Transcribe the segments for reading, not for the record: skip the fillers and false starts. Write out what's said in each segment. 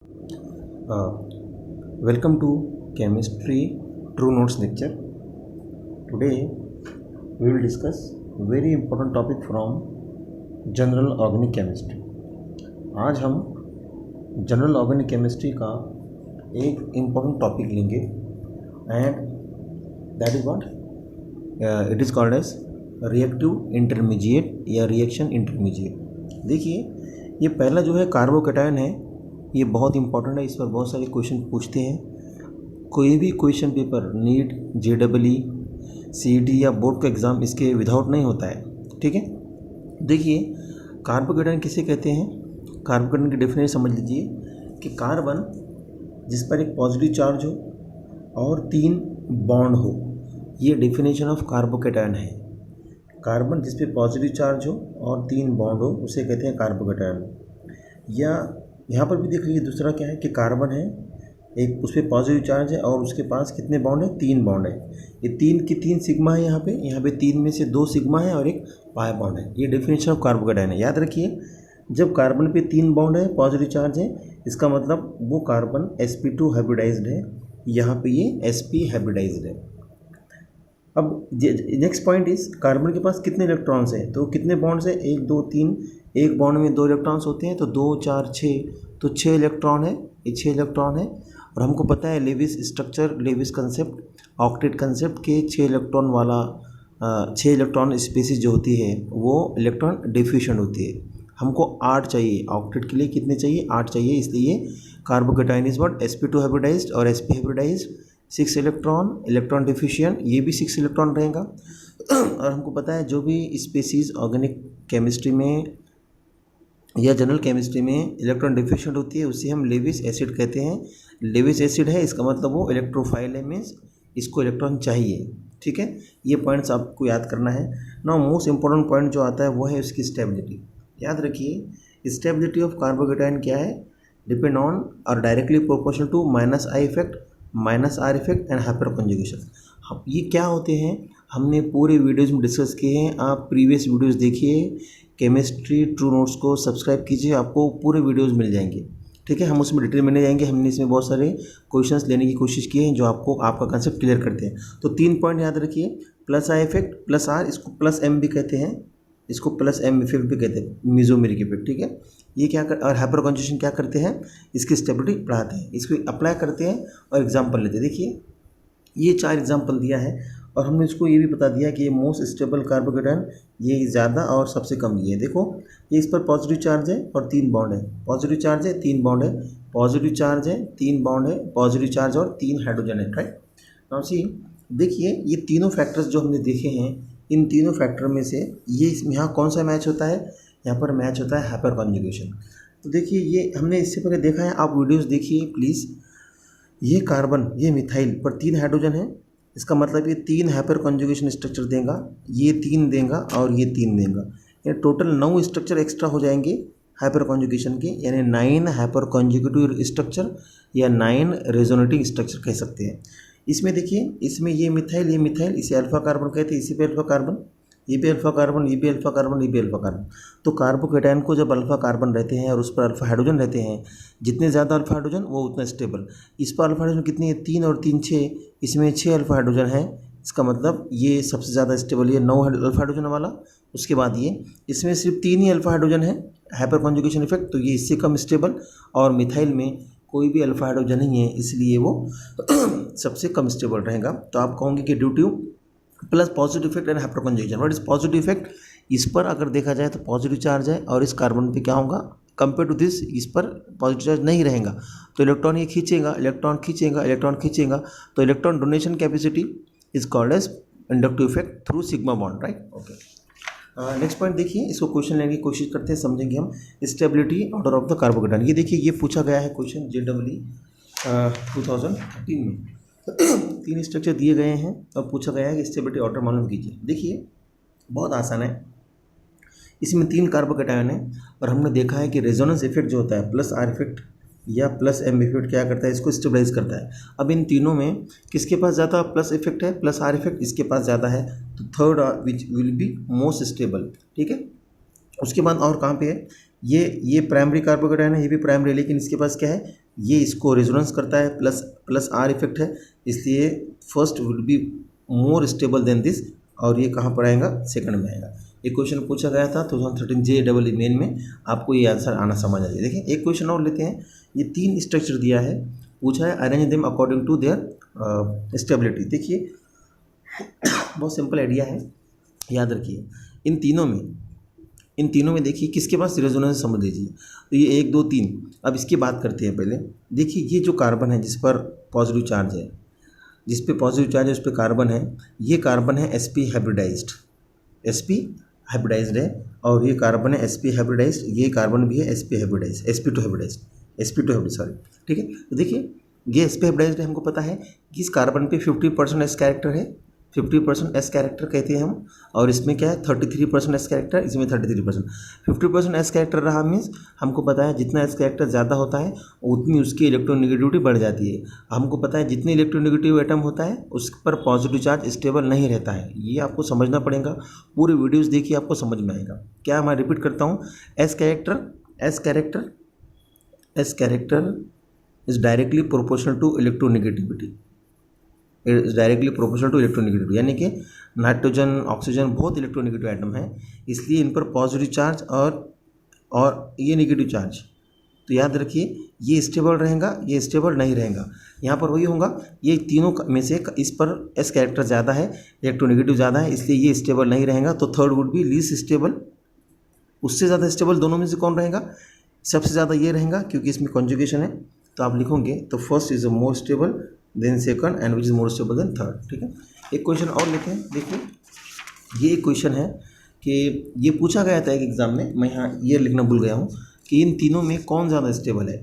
Uh, Welcome to Chemistry True Notes lecture. Today we will discuss very important topic from General Organic Chemistry. आज हम general organic chemistry का एक important topic लेंगे and that is what it is called as reactive intermediate या reaction intermediate. देखिए ये पहला जो है कार्बोकैटायन है, ये बहुत इंपॉर्टेंट है। इस पर बहुत सारे क्वेश्चन पूछते हैं। कोई भी question paper NEET JEE CET या बोर्ड का एग्ज़ाम इसके विदाउट नहीं होता है, ठीक है। देखिए कार्बोकैटायन किसे कहते हैं। कार्बोकैटायन की डेफिनेशन समझ लीजिए कि कार्बन जिस पर एक पॉजिटिव चार्ज हो और 3 बॉन्ड हो, ये डेफिनेशन ऑफ कार्बोकैटायन है। कार्बन जिस पे पॉजिटिव चार्ज हो और 3 बॉन्ड हो उसे कहते हैं कार्बोकैटायन। या यहाँ पर भी देख लीजिए दूसरा क्या है कि कार्बन है, एक उस पर पॉजिटिव चार्ज है और उसके पास कितने बॉन्ड है, 3 बॉन्ड है। ये 3 की 3 सिग्मा है यहाँ पे 3 में से 2 सिग्मा है और एक पाई बॉन्ड है। ये डेफिनेशन ऑफ कार्बोकैटायन है। याद रखिए जब कार्बन पे 3 बॉन्ड है, पॉजिटिव चार्ज है, इसका मतलब वो कार्बन sp2 हाइब्रिडाइज्ड है। यहाँ पे ये sp हाइब्रिडाइज्ड है। अब नेक्स्ट पॉइंट इज कार्बन के पास कितने इलेक्ट्रॉन्स हैं, तो कितने बॉन्ड्स हैं, 1 2 3। एक बॉन्ड में 2 इलेक्ट्रॉन्स होते हैं तो 2 4 6, तो 6 इलेक्ट्रॉन है, ये 6 इलेक्ट्रॉन है। और हमको पता है Lewis structure, Lewis concept, octet concept के 6 इलेक्ट्रॉन वाला 6 इलेक्ट्रॉन स्पीसीज जो होती है वो इलेक्ट्रॉन डिफ्यूशन होती है। हमको 8 चाहिए, ऑक्टेट के लिए कितने चाहिए, 8 चाहिए। इसलिए carbocation is what, sp2 hybridised और sp हाइब्रिडाइज्ड, 6 इलेक्ट्रॉन डिफ्यूशन, ये भी 6 इलेक्ट्रॉन रहेगा। और हमको पता है जो भी स्पीसीज ऑर्गेनिक केमिस्ट्री में या जनरल केमिस्ट्री में इलेक्ट्रॉन डिफ्यूशन होती है उसे हम लेविस एसिड कहते हैं। लेविस एसिड है, इसका मतलब वो इलेक्ट्रोफाइल है, मीन्स इसको इलेक्ट्रॉन चाहिए, ठीक है। ये पॉइंट्स आपको याद करना है। नाउ मोस्ट इंपॉर्टेंट पॉइंट जो आता है वो है उसकी स्टेबिलिटी। याद रखिए स्टेबिलिटी ऑफ कार्बोकैटायन क्या है, डिपेंड ऑन और directly proportional to -I effect, -R effect and hyperconjugation. अब ये क्या होते हैं हमने पूरे वीडियोज़ में डिस्कस किए हैं। आप प्रीवियस वीडियोज़ देखिए, केमिस्ट्री ट्रू नोट्स को सब्सक्राइब कीजिए, आपको पूरे वीडियोज़ मिल जाएंगे, ठीक है। हम उसमें डिटेल में नहीं जाएंगे, हमने इसमें बहुत सारे क्वेश्चंस लेने की कोशिश की है जो आपको आपका कंसेप्ट क्लियर करते हैं। तो 3 पॉइंट याद रखिए, +I इफेक्ट, +R, इसको +M भी कहते हैं, इसको +M इफेक्ट भी कहते हैं, मेसोमेरिक इफेक्ट, ठीक है। ये क्या कर और हाइपर कॉन्जुगेशन क्या करते हैं, इसकी स्टेबिलिटी बढ़ाते हैं, इसको अप्लाई करते हैं और एग्जाम्पल लेते हैं। देखिए ये 4 एग्जाम्पल दिया है और हमने इसको ये भी बता दिया कि ये मोस्ट स्टेबल कार्बोकैटायन ये ज़्यादा और सबसे कम ये है। देखो ये इस पर पॉजिटिव चार्ज है और 3 बॉन्ड है, पॉजिटिव चार्ज है 3 बॉन्ड है, पॉजिटिव चार्ज है 3 बॉन्ड है, पॉजिटिव चार्ज और 3 हाइड्रोजन है, राइट। नाउ सी देखिए ये तीनों फैक्टर्स जो हमने देखे हैं, इन तीनों फैक्टर में से ये इसमें यहाँ कौन सा मैच होता है, यहाँ पर मैच होता है हाइपर कॉन्जुगेशन। तो देखिए ये हमने इससे पहले देखा है, आप वीडियोज़ देखिए प्लीज़। ये कार्बन, ये मिथाइल पर 3 हाइड्रोजन है, इसका मतलब ये 3 हाइपर कॉन्जुगेशन स्ट्रक्चर देगा, ये 3 देगा और ये 3 देगा, ये टोटल 9 स्ट्रक्चर एक्स्ट्रा हो जाएंगे हाइपर कॉन्जुगेशन के, यानी 9 हाइपर कॉन्जुगेटिव स्ट्रक्चर या 9 रेजोनेटिंग स्ट्रक्चर कह सकते हैं। इसमें देखिए इसमें ये मिथाइल, इसे अल्फा कार्बन कहते हैं, इसी पे अल्फा कार्बन, ये भी अल्फा कार्बन, ये भी अल्फा कार्बन, ये भी अल्फा कार्बन। तो कार्बोकैटायन को जब अल्फा कार्बन रहते हैं और उस पर अल्फा हाइड्रोजन रहते हैं, जितने ज़्यादा अल्फा हाइड्रोजन वो उतना स्टेबल। इस पर अल्फा हाइड्रोजन कितनी है, 3 और 3 6, इसमें 6 अल्फा हाइड्रोजन है, इसका मतलब ये सबसे ज़्यादा स्टेबल, ये 9 अल्फा हाइड्रोजन वाला। उसके बाद ये इसमें सिर्फ 3 ही अल्फा हाइड्रोजन है, हाइपर कॉन्जुगेशन इफेक्ट, तो ये इससे कम स्टेबल। और मिथाइल में कोई भी अल्फा हाइड्रोजन नहीं है, इसलिए वो सबसे कम स्टेबल रहेगा। तो आप कहोगे कि due two plus positive effect and hyper conjugation. What is positive effect, इस पर अगर देखा जाए तो पॉजिटिव चार्ज है और इस कार्बन पे क्या होगा, कंपेयर टू दिस इस पर पॉजिटिव चार्ज नहीं रहेगा, तो इलेक्ट्रॉन ये खींचेगा, इलेक्ट्रॉन खींचेगा, तो electron donation capacity is called as inductive effect through sigma bond, right. Okay, next point देखिए, इसको क्वेश्चन लेने की कोशिश करते हैं, समझेंगे हम stability order of the carbocation. ये देखिए ये पूछा गया है क्वेश्चन JEE 2013 में। 3 स्ट्रक्चर दिए गए हैं और पूछा गया है कि स्टेबिलिटी ऑर्डर मालूम कीजिए। देखिए बहुत आसान है, इसमें 3 कार्बोकैटायन है और हमने देखा है कि रेजोनेंस इफेक्ट जो होता है +R इफेक्ट या +M इफेक्ट क्या करता है, इसको स्टेबलाइज करता है। अब इन तीनों में किसके पास ज़्यादा प्लस इफेक्ट है, +R इफेक्ट इसके पास ज़्यादा है, तो third which will be most stable, ठीक है। उसके बाद और कहाँ पे है, ये प्राइमरी कार्बोकैटायन है, ये भी प्राइमरी, लेकिन इसके पास क्या है, ये इसको रेजोनेंस करता है, प्लस प्लस आर इफेक्ट है, इसलिए first will be more stable then this, और ये कहाँ पर आएगा, सेकंड में आएगा। एक क्वेश्चन पूछा गया था 2013 JEE मेन में, आपको ये आंसर आना समझ आ जाए। देखिए एक क्वेश्चन और लेते हैं। ये 3 स्ट्रक्चर दिया है, पूछा है arrange them according to their stability. देखिए बहुत सिंपल आइडिया है, याद रखिए। इन तीनों में देखिए किसके पास रेजोनेंस समझ लीजिए। तो ये 1 2 3। अब इसकी बात करते हैं पहले। देखिए ये जो कार्बन है जिस पर पॉजिटिव चार्ज है, जिस पे पॉजिटिव चार्ज है उस पर कार्बन है, ये कार्बन है sp हाइब्रिडाइज्ड, sp हाइब्रिडाइज्ड है, और ये कार्बन है sp हाइब्रिडाइज्ड, ये कार्बन भी है sp hybridised, sp2 hybrid sorry, ठीक है। तो देखिए ये sp हाइब्रिडाइज्ड है, हमको पता है कि इस कार्बन पे 50% s कैरेक्टर है, 50% s कैरेक्टर कहते हैं हम, और इसमें क्या है 33% s कैरेक्टर, इसमें 33%। 50% s कैरेक्टर रहा मीन्स हमको पता है जितना s कैरेक्टर ज़्यादा होता है उतनी उसकी इलेक्ट्रोनेगेटिविटी बढ़ जाती है। हमको पता है जितनी इलेक्ट्रोनेगेटिव एटम होता है उस पर पॉजिटिव चार्ज स्टेबल नहीं रहता है। ये आपको समझना पड़ेगा, पूरे वीडियोस देखिए आपको समझ में आएगा। क्या मैं रिपीट करता हूँ, s character is directly proportional to electronegativity, यानी कि नाइट्रोजन ऑक्सीजन बहुत इलेक्ट्रोनेगेटिव एटम है, इसलिए इन पर पॉजिटिव चार्ज और ये नेगेटिव चार्ज। तो याद रखिए ये स्टेबल रहेगा, ये स्टेबल नहीं रहेगा। यहाँ पर वही होगा, ये तीनों में से इस पर एस कैरेक्टर ज़्यादा है, इलेक्ट्रोनेगेटिव ज़्यादा है, इसलिए ये स्टेबल नहीं रहेगा। तो third would be least stable. उससे ज़्यादा स्टेबल दोनों में से कौन रहेगा, सबसे ज़्यादा ये रहेगा क्योंकि इसमें कॉन्जुगेशन है। तो आप लिखोगे तो first is more stable then second and which is more stable then third, ठीक है। एक क्वेश्चन और लेते हैं। देखिए ये एक क्वेश्चन है कि ये पूछा गया था एक एग्ज़ाम में, मैं यहाँ ये लिखना भूल गया हूँ कि इन तीनों में कौन ज़्यादा स्टेबल है।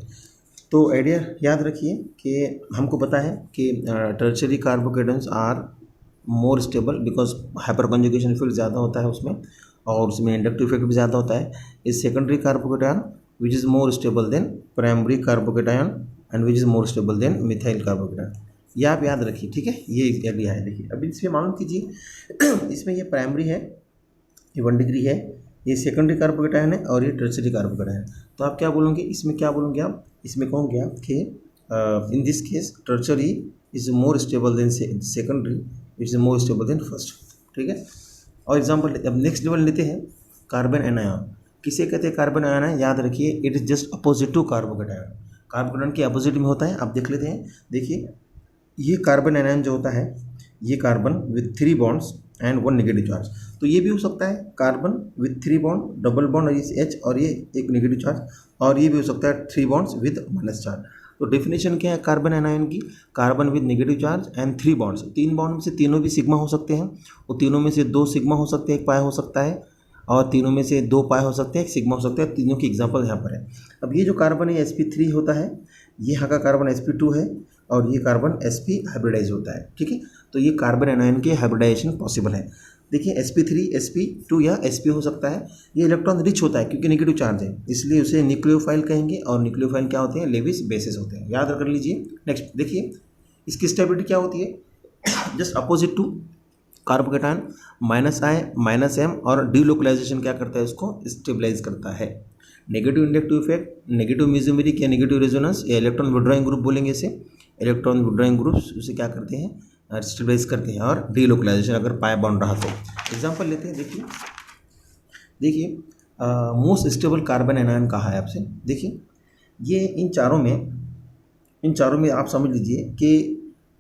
तो आइडिया याद रखिए कि हमको पता है कि tertiary carbocations are more stable because hyperconjugation effect ज़्यादा होता है उसमें, और उसमें इंडक्टिव इफेक्ट भी ज़्यादा होता है। इस secondary carbocation which is more stable then primary carbocation and which is more stable then methyl carbocation. ये आप याद रखिए, ठीक है। ये आइडिया है। देखिए अभी इसमें मालूम कीजिए इसमें ये प्राइमरी है, ये 1 डिग्री है, ये सेकेंडरी कार्बोकेटायन है और ये टर्शियरी कार्बोकेटायन है। तो आप क्या बोलोगे इसमें, क्या बोलोगे आप इसमें, कहोगे आप कि in this case tertiary is more stable than secondary which is more stable then first, ठीक है। और एग्जाम्पल अब नेक्स्ट लेवल लेते हैं, कार्बन एनायन। किसे कहते हैं कार्बन एनायन, याद रखिए it is just opposite to carbocation. Carbocation के अपोजिट में होता है, आप देख लेते हैं। देखिए ये कार्बन एनायन जो होता है, ये carbon with 3 bonds and 1 negative charge. तो ये भी हो सकता है carbon with 3 bond double bond और ये H और ये एक नेगेटिव चार्ज, और ये भी हो सकता है 3 बॉन्ड्स विद माइनस चार्ज। तो डेफिनेशन क्या है कार्बन एनायन की, carbon with negative charge and 3 bonds. 3 bond में से तीनों भी सिग्मा हो सकते हैं, और तीनों में से 2 सिग्मा हो सकते हैं, 1 पाई हो सकता है, और तीनों में से 2 पाई हो सकते हैं, 1 सिग्मा हो सकता है। तीनों की एग्जाम्पल यहाँ पर है। अब ये जो कार्बन है sp3 होता है, ये यहाँ का कार्बन sp2 है, और ये कार्बन sp हाइब्रिडाइज होता है, ठीक है। तो ये कार्बन एनायन के हाइब्रिडाइजेशन पॉसिबल है। देखिए sp3 sp2 या sp हो सकता है। ये इलेक्ट्रॉन रिच होता है क्योंकि नेगेटिव चार्ज है, इसलिए उसे न्यूक्लियोफाइल कहेंगे, और न्यूक्लियोफाइल क्या होते हैं, लेविस बेसिस होते हैं, याद कर लीजिए। नेक्स्ट देखिए इसकी स्टेबिलिटी क्या होती है, just opposite to carbocation, -I -M, और डीलोकलाइजेशन क्या करता है, उसको स्टेबलाइज करता है। Negative inductive effect, negative mesomeric या नेगेटिव रेजोनेंस या इलेक्ट्रॉन विड्रॉइंग ग्रुप बोलेंगे इसे, इलेक्ट्रॉन विड्रॉइंग ग्रुप्स उसे क्या करते हैं, स्टेबलाइज करते हैं, और डीलोकलाइजेशन अगर पाई बॉन्ड रहा तो। एग्जांपल लेते हैं। देखिए मोस्ट स्टेबल कार्बन एनायन कहा है आपसे। देखिए ये इन चारों में आप समझ लीजिए कि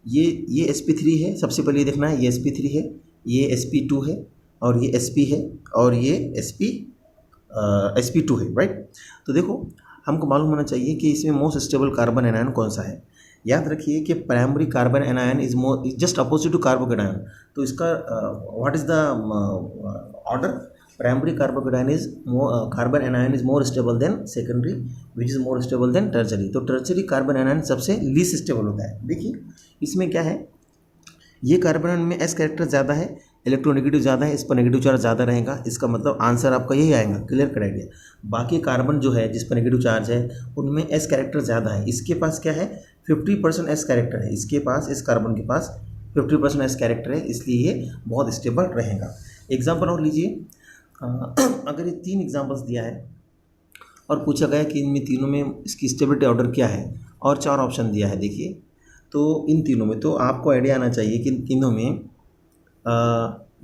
ये sp3 है, सबसे पहले ये देखना है, ये sp3 है, ये sp2 है, और ये sp है, और ये sp2 है, राइट। तो देखो हमको मालूम होना चाहिए कि इसमें मोस्ट स्टेबल कार्बन एनायन कौन सा है। याद रखिए कि primary carbon anion is just opposite to carbocation. तो इसका what is the order, primary carbon anion is more stable than secondary which is more stable than tertiary. तो टर्शियरी कार्बन एनायन सबसे लीस्ट स्टेबल होता है। देखिए इसमें क्या है, ये कार्बन में एस कैरेक्टर ज़्यादा है, इलेक्ट्रोनेगेटिव ज़्यादा है, इस पर नेगेटिव चार्ज ज़्यादा रहेगा, इसका मतलब आंसर आपका यही आएगा, क्लियर कर आइडिया। बाकी कार्बन जो है जिस पर नेगेटिव चार्ज है उनमें एस कैरेक्टर ज़्यादा है, इसके पास क्या है 50% एस कैरेक्टर है, इसके पास, इस कार्बन के पास 50% एस कैरेक्टर है, इसलिए ये बहुत स्टेबल रहेगा। एग्जाम्पल और लीजिए, अगर ये 3 एग्जाम्पल्स दिया है और पूछा गया कि इनमें तीनों में इसकी स्टेबिलिटी ऑर्डर क्या है, और 4 ऑप्शन दिया है। देखिए तो इन तीनों में तो आपको आइडिया आना चाहिए कि इन तीनों में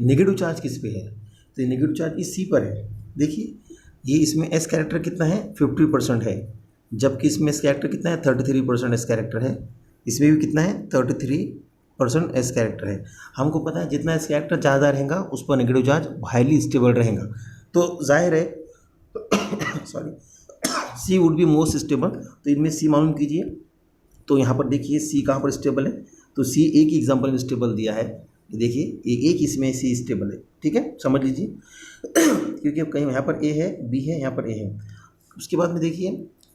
नेगेटिव चार्ज किस पे है। तो नेगेटिव चार्ज इस सी पर है। देखिए ये इसमें एस कैरेक्टर कितना है 50% है, जबकि इसमें एस कैरेक्टर कितना है 33% एस कैरेक्टर है। इसमें भी कितना है 33% एस कैरेक्टर है। हमको पता है जितना एस कैरेक्टर ज़्यादा रहेगा उस पर नेगेटिव चार्ज हाईली स्टेबल रहेगा। तो जाहिर है sorry C would be most stable. तो इनमें सी मालूम कीजिए। तो यहाँ पर देखिए सी कहाँ पर स्टेबल है, तो सी एक ही एग्जाम्पल में स्टेबल दिया है। देखिए एक इसमें सी स्टेबल है, ठीक है, समझ लीजिए क्योंकि अब कहीं यहाँ पर ए है, बी है, यहाँ पर ए है। उसके बाद में देखिए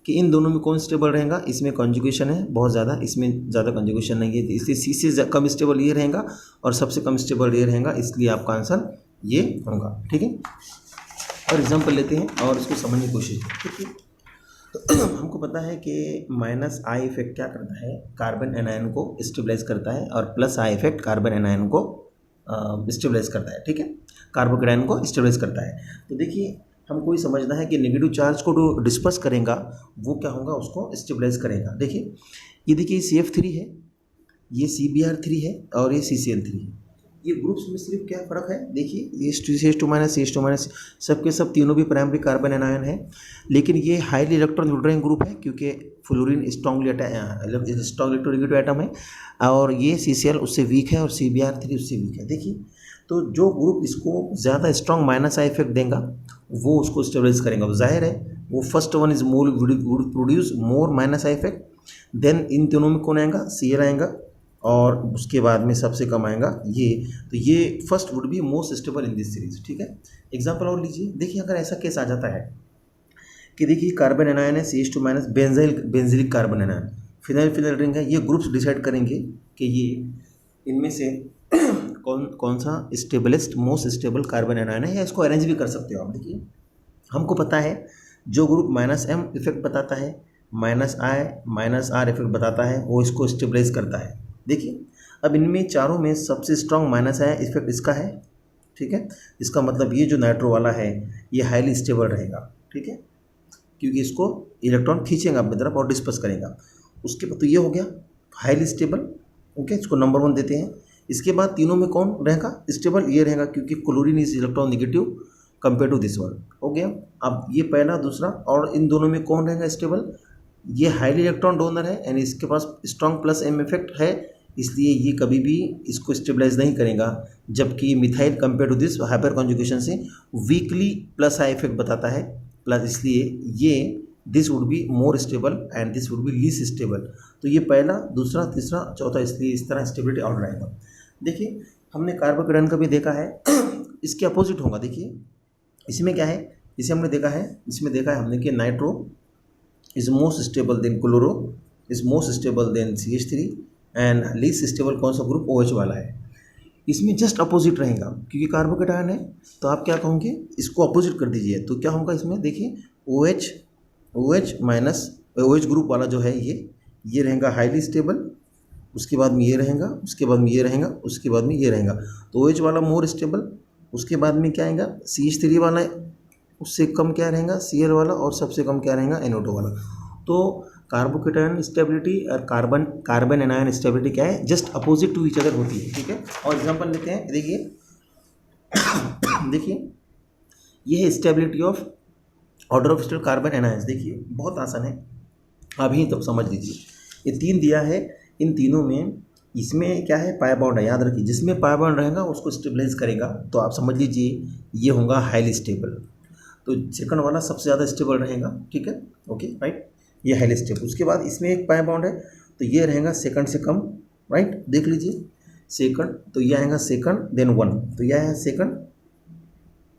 कि इन दोनों में कौन स्टेबल रहेगा। इसमें कॉन्जुगेशन है बहुत ज़्यादा, इसमें ज़्यादा कॉन्जुगेशन नहीं है, इसलिए सी से कम स्टेबल ये रहेगा और सबसे कम स्टेबल ये रहेगा, इसलिए आपका आंसर ये होगा। ठीक है, और एग्जाम्पल लेते हैं और इसको समझने की कोशिश करें। ठीक है, तो हमको पता है कि माइनस आई इफेक्ट क्या करता है, कार्बन एनायन को स्टेबलाइज करता है, और plus I effect carbon anion को स्टेबलाइज करता है। ठीक है, कार्बोकेटायन को स्टेबलाइज करता है। तो देखिए हमको ये समझना है कि नेगेटिव चार्ज को जो डिस्पर्स करेगा वो क्या होगा, उसको स्टेबलाइज करेगा। देखिए ये देखिए CF3 है, ये CBr3 है और ये CCl3 है। ये ग्रुप्स में सिर्फ क्या फ़र्क है, देखिए ये CH2- सबके सब तीनों भी प्राइमरी कार्बन एनायन है, लेकिन ये हाईली इलेक्ट्रॉन न्यूट्रल ग्रुप है क्योंकि फ्लोरीन स्ट्रॉन्ग इलेक्ट्रोनेगेटिव एटम है, और ये CCl उससे वीक है और CBr3 उससे वीक है। देखिए तो जो ग्रुप इसको ज़्यादा स्ट्रॉन्ग माइनस आई इफेक्ट देगा वो उसको स्टेबलाइज करेगा। जाहिर है वो first one is more produce more minus I effect, then इन तीनों में कौन आएगा, Cl आएगा, और उसके बाद में सबसे कम आएगा ये। तो ये first would be most stable in this series. ठीक है, एग्जांपल और लीजिए। देखिए अगर ऐसा केस आ जाता है कि देखिए कार्बन एनायन है CH2- benzylic carbon anion, phenyl ring है, ये ग्रुप्स डिसाइड करेंगे कि ये इनमें से कौन सा stay blessed most stable carbon anion है, या इसको अरेंज भी कर सकते हो आप। देखिए हमको पता है जो ग्रुप -M इफेक्ट बताता है, -R इफेक्ट बताता है, वो इसको स्टेबलाइज करता है। देखिए अब इनमें चारों में सबसे स्ट्रॉन्ग -I इफेक्ट इसका है। ठीक है, इसका मतलब ये जो नाइट्रो वाला है ये हाईली स्टेबल रहेगा। ठीक है, क्योंकि इसको इलेक्ट्रॉन खींचेगा अपनी तरफ और डिस्पर्स करेगा। उसके बाद तो ये हो गया हाईली स्टेबल। ओके, इसको नंबर 1 देते हैं। इसके बाद तीनों में कौन रहेगा स्टेबल, ये रहेगा क्योंकि chlorine is electron negative compare to this one. हो गया, अब ये पहला दूसरा, और इन दोनों में कौन रहेगा स्टेबल, ये हाईली इलेक्ट्रॉन डोनर है यानी इसके पास स्ट्रॉन्ग +M इफेक्ट है, इसलिए ये कभी भी इसको स्टेबलाइज नहीं करेगा। जबकि methyl compare to this hyper conjugation से वीकली +I इफेक्ट बताता है, प्लस इसलिए ये this would be more stable and this would be least stable. तो ये पहला दूसरा तीसरा चौथा, इसलिए इस तरह स्टेबिलिटी ऑर्डर आएगा। देखिए हमने कार्बोकेटायन का भी देखा है, इसके अपोजिट होगा। देखिए इसमें क्या है, इसे हमने देखा है, इसमें देखा है हमने कि nitro is most stable then chloro is most stable then CH3 and least stable कौन सा ग्रुप OH वाला है। इसमें जस्ट अपोजिट रहेगा क्योंकि कार्बोकेटायन है, तो आप क्या कहोगे, इसको अपोजिट कर दीजिए तो क्या होगा इसमें। देखिए OH ग्रुप वाला जो है ये रहेगा हाईली स्टेबल, उसके बाद में ये रहेगा, उसके बाद में ये रहेगा, उसके बाद में ये रहेगा। तो OH वाला मोर स्टेबल, उसके बाद में क्या आएगा CH3 वाला, उससे कम क्या रहेगा Cl वाला, और सबसे कम क्या रहेगा NO2 वाला। तो कार्बोकेटायन स्टेबिलिटी और कार्बन एनायन स्टेबिलिटी क्या है, just opposite to each other होती है। ठीक है, और एग्जांपल लेते हैं। देखिए ये है stability of order of stable carbon anions. देखिए बहुत आसान है, अभी तो समझ लीजिए। ये 3 दिया है, इन तीनों में इसमें क्या है पाई बॉन्ड है, याद रखिए जिसमें पाई बॉन्ड रहेगा उसको स्टेबलाइज करेगा। तो आप समझ लीजिए ये होगा हाईली स्टेबल, तो सेकंड वाला सबसे ज़्यादा स्टेबल रहेगा। ठीक है, ओके राइट, ये हाईली स्टेबल। उसके बाद इसमें एक पाई बॉन्ड है तो ये रहेगा सेकंड से कम, राइट, देख लीजिए सेकंड, तो ये आएगा सेकंड देन 1, तो यह है सेकंड,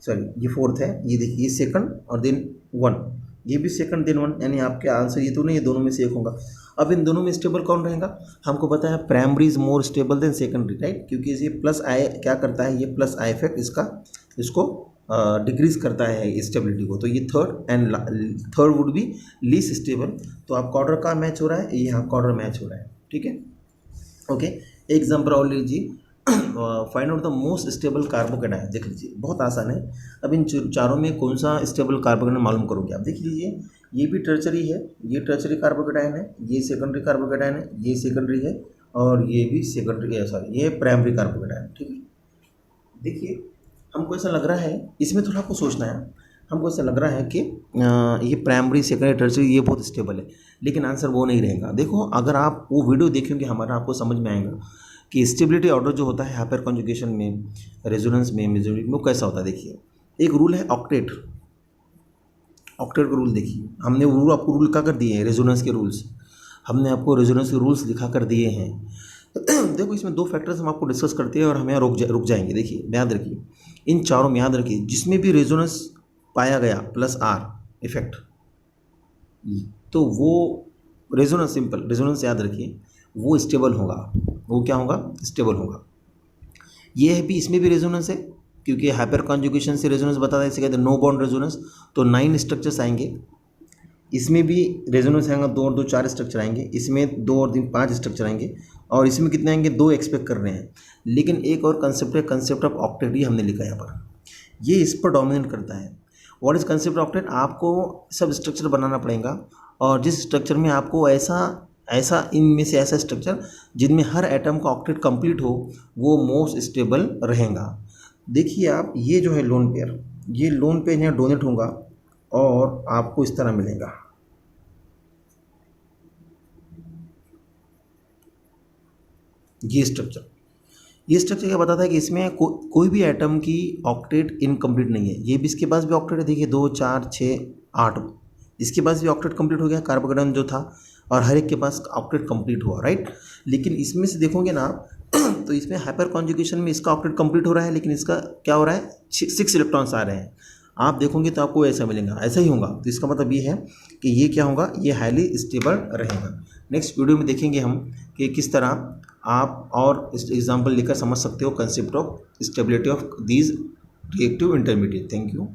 सॉरी ये फोर्थ है, ये देखिए ये सेकंड और देन 1, ये भी सेकंड देन 1, यानी आपके आंसर ये तो नहीं, ये दोनों में से एक होगा। अब इन दोनों में स्टेबल कौन रहेगा, हमको पता है primary is more stable than secondary, right, क्योंकि ये +I क्या करता है, ये +I इफेक्ट इसको डिक्रीज करता है स्टेबिलिटी को। तो ये third would be least stable. तो आपका ऑर्डर का मैच हो रहा है, ये आपका ऑर्डर मैच हो रहा है। ठीक है, ओके, एग्जाम्पल और लीजिए। Find out the most stable carbocation. देख लीजिए बहुत आसान है। अब इन चारों में कौन सा स्टेबल कार्बोकेटायन मालूम करोगे आप। देख लीजिए ये भी टर्चरी है, ये टर्चरी कार्बोकेटायन है, ये सेकेंडरी कार्बोकेटायन है, ये सेकेंडरी है, और ये भी सेकेंडरी है, सॉरी ये प्राइमरी कार्बोकेटायन। ठीक है, देखिए हमको ऐसा लग रहा है, इसमें थोड़ा आपको सोचना है। हमको ऐसा लग रहा है कि ये प्राइमरी सेकेंडरी टर्चरी ये बहुत स्टेबल है, लेकिन आंसर वो नहीं रहेगा। देखो अगर आप वो वीडियो देखेंगे हमारा, आपको समझ में आएगा कि स्टेबिलिटी ऑर्डर जो होता है हाइपर कॉन्जुगेशन में, रेजोनेंस में, मेजोरिटी में, वो कैसा होता है। देखिए एक रूल है ऑक्टेट, ऑक्टेट का रूल देखिए, हमने वो आपको रूल लिखा कर दिए हैं, रेजोनेंस के रूल्स हमने आपको रेजोनेंस के रूल्स लिखा कर दिए हैं। देखो इसमें दो फैक्टर्स हम आपको डिस्कस करते हैं और हम यहाँ रुक जाएंगे। देखिए याद रखिए, इन चारों में याद रखिए जिसमें भी रेजोनेंस पाया गया प्लस आर इफेक्ट, तो वो रेजोनेंस, सिंपल रेजोनेंस याद रखिए, वो स्टेबल होगा। वो क्या होगा, स्टेबल होगा। ये है भी, इसमें भी रेजोनेंस है क्योंकि हाइपर कॉन्जुगेशन से रेजोनेंस बताता है, इसे कहते हैं नो बाउंड रेजोनेंस। तो 9 स्ट्रक्चर्स आएंगे, इसमें भी रेजोनेंस आएगा 2 और 2 4 स्ट्रक्चर आएंगे, इसमें 2 और 3 5 स्ट्रक्चर आएंगे, और इसमें कितने आएंगे 2 एक्सपेक्ट कर रहे हैं। लेकिन एक और कंसेप्ट है, कंसेप्ट ऑफ ऑक्टेट, ये हमने लिखा है यहाँ पर, ये इस पर डोमिनेट करता है। What is concept of octet, आपको सब स्ट्रक्चर बनाना पड़ेगा, और जिस स्ट्रक्चर में आपको ऐसा इनमें से ऐसा स्ट्रक्चर जिनमें हर एटम का ऑक्टेट कंप्लीट हो, वो मोस्ट स्टेबल रहेगा। देखिए आप, ये जो है लोन पेयर, ये लोन पेयर यहाँ डोनेट होगा और आपको इस तरह मिलेगा। ये स्ट्रक्चर क्या बताता है कि इसमें कोई भी एटम की ऑक्टेट इनकम्प्लीट नहीं है। ये भी, इसके पास भी ऑक्टेट है, देखिए 2 4 6 8, इसके पास भी ऑक्टेट कंप्लीट हो गया, कार्बोकेटायन जो था, और हर एक के पास ऑक्टेट कंप्लीट हुआ, राइट। लेकिन इसमें से देखोगे ना आप, तो इसमें हाइपर कॉन्जुगेशन में इसका ऑक्टेट कंप्लीट हो रहा है, लेकिन इसका क्या हो रहा है, 6 इलेक्ट्रॉन्स आ रहे हैं। आप देखोगे तो आपको ऐसा मिलेगा, ऐसा ही होगा। तो इसका मतलब ये है कि ये क्या होगा, ये हाईली स्टेबल रहेगा। नेक्स्ट वीडियो में देखेंगे हम कि किस तरह आप और एग्जाम्पल लेकर समझ सकते हो concept of stability of these reactive intermediate. Thank you.